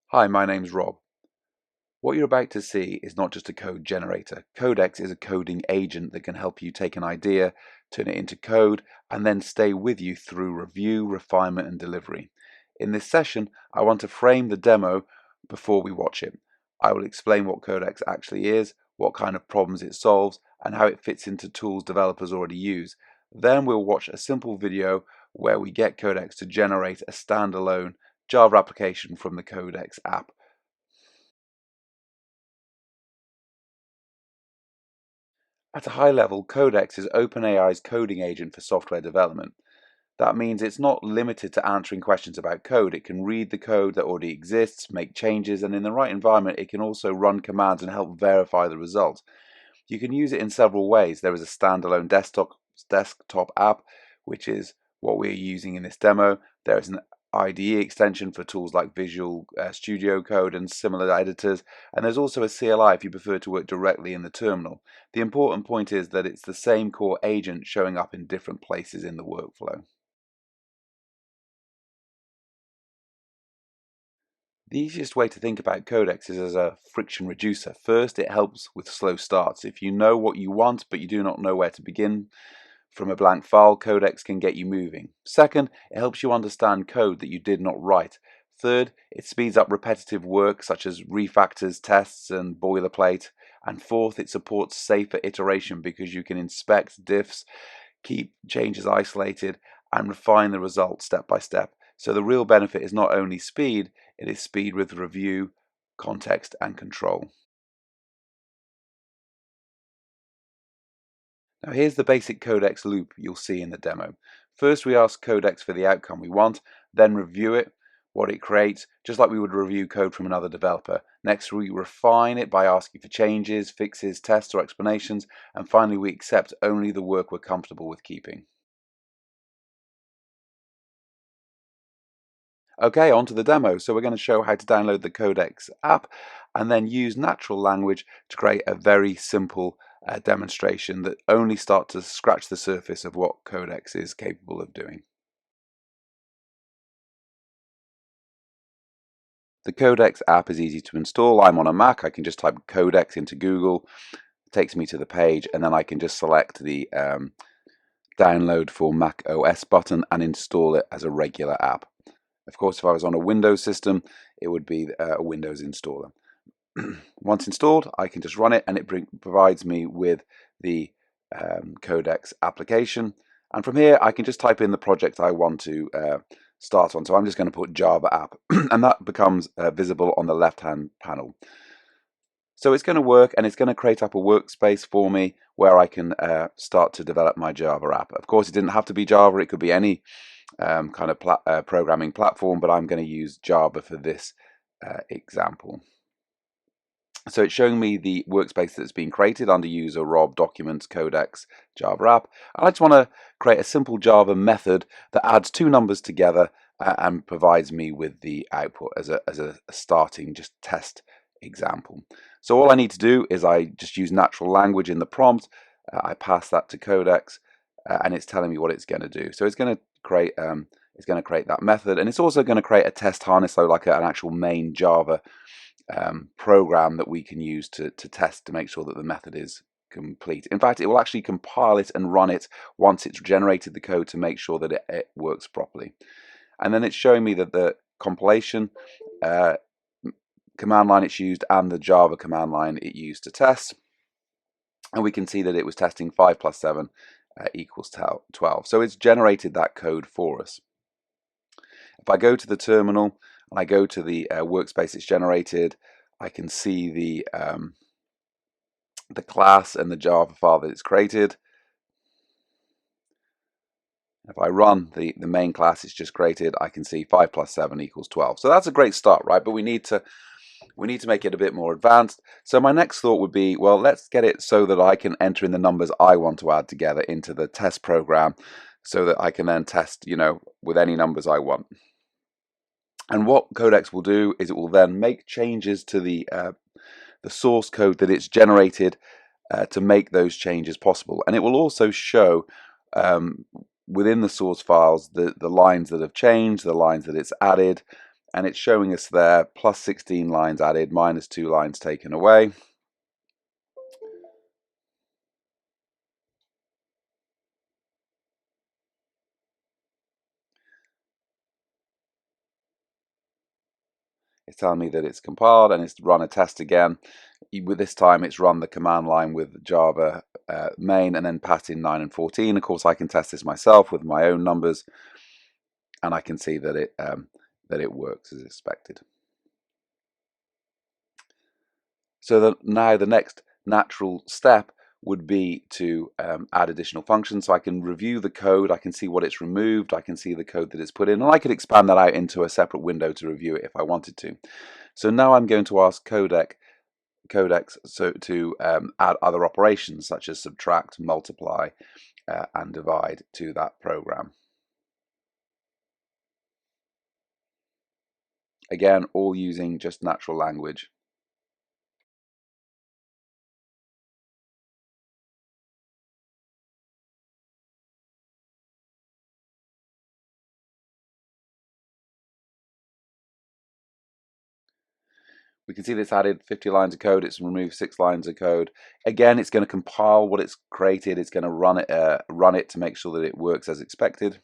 Hi, my name's Rob. What you're about to see is not just a code generator. Codex is a coding agent that can help you take an idea, turn it into code, and then stay with you through review, refinement, and delivery. In this session, I want to frame the demo before we watch it. I will explain what Codex actually is, what kind of problems it solves, and how it fits into tools developers already use. Then we'll watch a simple video where we get Codex to generate a standalone Java application from the Codex app. At a high level, Codex is OpenAI's coding agent for software development. That means it's not limited to answering questions about code. It can read the code that already exists, make changes, and in the right environment, it can also run commands and help verify the result. You can use it in several ways. There is a standalone desktop app, which is what we're using in this demo. There is an IDE extension for tools like Visual Studio Code and similar editors, and there's also a CLI if you prefer to work directly in the terminal. The important point is that it's the same core agent showing up in different places in the workflow. The easiest way to think about Codex is as a friction reducer. First, it helps with slow starts. If you know what you want but you do not know where to begin from a blank file, Codex can get you moving. Second, it helps you understand code that you did not write. Third, it speeds up repetitive work such as refactors, tests, and boilerplate. And fourth, it supports safer iteration because you can inspect diffs, keep changes isolated, and refine the results step by step. So the real benefit is not only speed, it is speed with review, context, and control. Now here's the basic Codex loop you'll see in the demo. First we ask Codex for the outcome we want, then review it, what it creates, just like we would review code from another developer. Next we refine it by asking for changes, fixes, tests, or explanations, and finally we accept only the work we're comfortable with keeping. Okay, on to the demo. So we're going to show how to download the Codex app and then use natural language to create a very simple demonstration that only starts to scratch the surface of what Codex is capable of doing. The Codex app is easy to install. I'm on a Mac. I can just type Codex into Google. It takes me to the page, and then I can just select the download for Mac OS button and install it as a regular app. Of course, if I was on a Windows system, it would be a Windows installer. Once installed, I can just run it, and it provides me with the Codex application. And from here, I can just type in the project I want to start on. So I'm just going to put Java app, and that becomes visible on the left-hand panel. So it's going to work, and it's going to create up a workspace for me where I can start to develop my Java app. Of course, it didn't have to be Java. It could be any kind of programming platform, but I'm going to use Java for this example. So it's showing me the workspace that's been created under user Rob Documents Codex Java app. I just want to create a simple Java method that adds two numbers together and provides me with the output as a starting just test example. So all I need to do is I just use natural language in the prompt. I pass that to Codex, and it's telling me what it's going to do. So it's going to create that method, and it's also going to create a test harness, so like an actual main Java program that we can use to test to make sure that the method is complete. In fact, it will actually compile it and run it once it's generated the code to make sure that it works properly. And then it's showing me that the compilation command line it's used and the Java command line it used to test. And we can see that it was testing 5 plus 7 equals 12. So it's generated that code for us. If I go to the terminal and I go to the workspace it's generated, I can see the class and the Java file that it's created. If I run the main class it's just created, I can see 5 plus 7 equals 12. So that's a great start, right? But we need to make it a bit more advanced. So my next thought would be, well, let's get it so that I can enter in the numbers I want to add together into the test program so that I can then test, with any numbers I want. And what Codex will do is it will then make changes to the source code that it's generated to make those changes possible. And it will also show within the source files the lines that have changed, the lines that it's added, and it's showing us there plus 16 lines added, minus 2 lines taken away. It's telling me that it's compiled and it's run a test again. With this time, it's run the command line with Java main and then passed in 9 and 14. Of course, I can test this myself with my own numbers, and I can see that it works as expected. So now the next natural step would be to add additional functions. So I can review the code, I can see what it's removed, I can see the code that it's put in, and I could expand that out into a separate window to review it if I wanted to. So now I'm going to ask Codex to add other operations such as subtract, multiply, and divide to that program. Again, all using just natural language. We can see that it's added 50 lines of code, it's removed 6 lines of code. Again, it's going to compile what it's created, it's going to run it to make sure that it works as expected.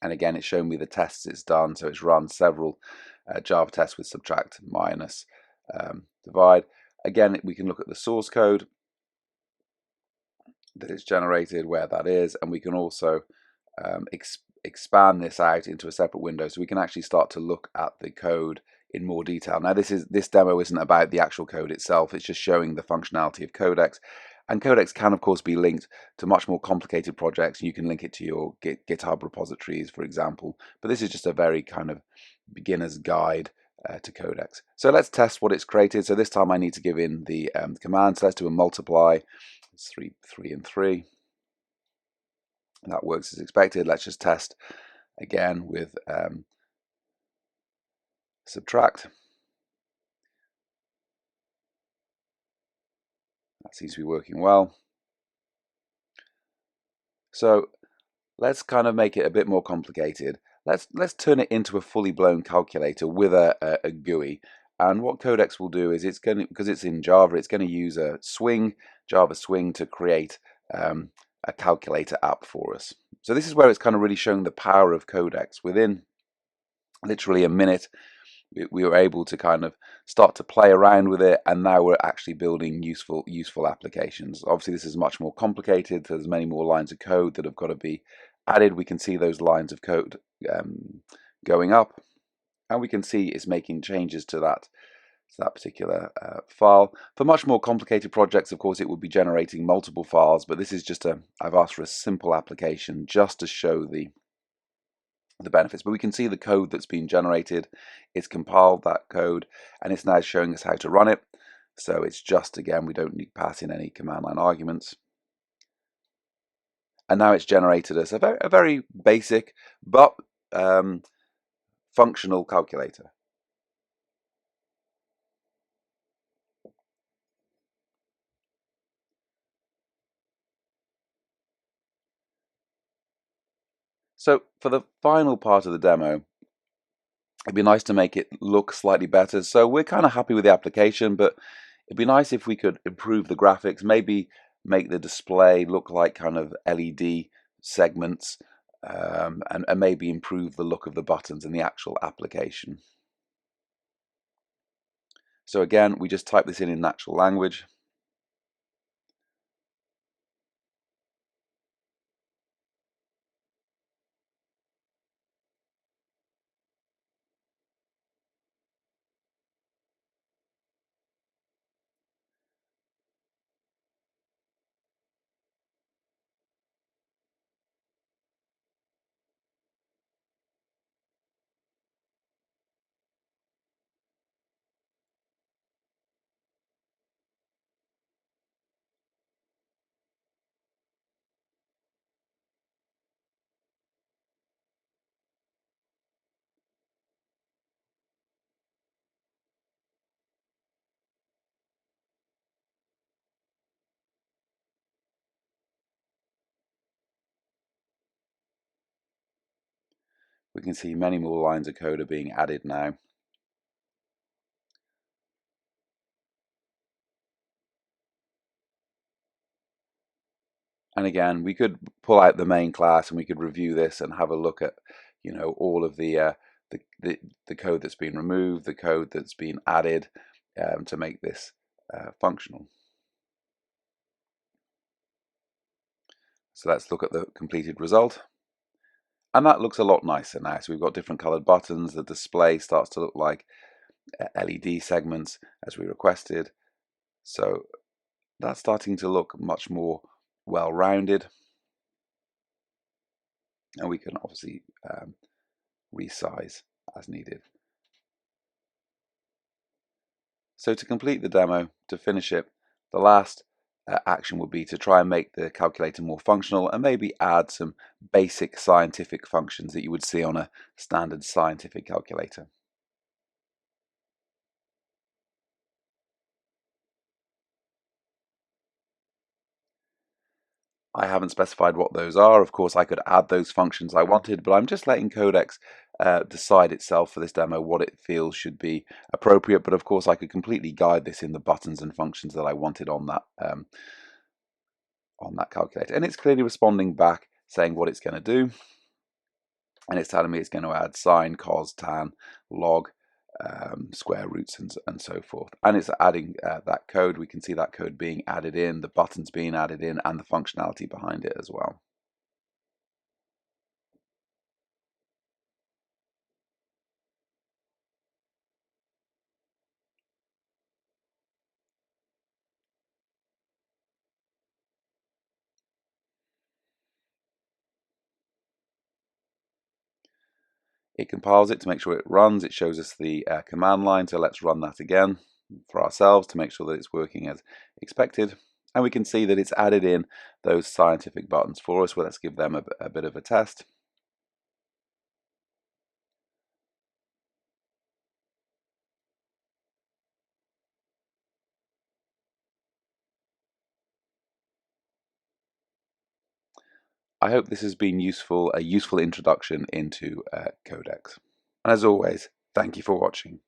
And again, it's showing me the tests it's done, so it's run several Java tests with subtract, minus, divide. Again, we can look at the source code that it's generated, where that is, and we can also expand this out into a separate window so we can actually start to look at the code in more detail. Now this demo isn't about the actual code itself, it's just showing the functionality of Codex. And Codex can of course be linked to much more complicated projects. You can link it to your GitHub repositories, for example, but this is just a very kind of beginner's guide to Codex. So let's test what it's created. So this time I need to give in the command. So let's do a multiply. It's 3 and 3. And that works as expected. Let's just test again with subtract. That seems to be working well. So let's kind of make it a bit more complicated. Let's turn it into a fully blown calculator with a GUI. And what Codex will do is it's going to, because it's in Java, it's going to use a Java swing to create a calculator app for us. So this is where it's kind of really showing the power of Codex. Within literally a minute, we were able to kind of start to play around with it, and now we're actually building useful applications. Obviously this is much more complicated, there's many more lines of code that have got to be added. We can see those lines of code going up, and we can see it's making changes to that particular file. For much more complicated projects, of course, it would be generating multiple files, but this is just I've asked for a simple application just to show the benefits. But we can see the code that's been generated. It's compiled that code, and it's now showing us how to run it. So it's just, again, we don't need to pass in any command line arguments. And now it's generated us a very basic but functional calculator. So for the final part of the demo, it'd be nice to make it look slightly better. So we're kind of happy with the application, but it'd be nice if we could improve the graphics, maybe make the display look like kind of LED segments, and maybe improve the look of the buttons in the actual application. So again, we just type this in natural language. We can see many more lines of code are being added now. And again, we could pull out the main class and we could review this and have a look at, all of the code that's been removed, the code that's been added to make this functional. So let's look at the completed result. And that looks a lot nicer now. So we've got different colored buttons. The display starts to look like LED segments as we requested. So that's starting to look much more well-rounded. And we can obviously resize as needed. So to complete the demo, to finish it, the last action would be to try and make the calculator more functional and maybe add some basic scientific functions that you would see on a standard scientific calculator. I haven't specified what those are. Of course, I could add those functions I wanted, but I'm just letting Codex decide itself for this demo what it feels should be appropriate. But of course, I could completely guide this in the buttons and functions that I wanted on that calculator. And it's clearly responding back, saying what it's going to do. And it's telling me it's going to add sine, cos, tan, log, square roots, and so forth. And it's adding that code. We can see that code being added in, the buttons being added in, and the functionality behind it as well. It compiles it to make sure it runs. It shows us the command line, so let's run that again for ourselves to make sure that it's working as expected. And we can see that it's added in those scientific buttons for us. Well, let's give them a bit of a test. I hope this has been useful, a useful introduction into Codex. And as always, thank you for watching.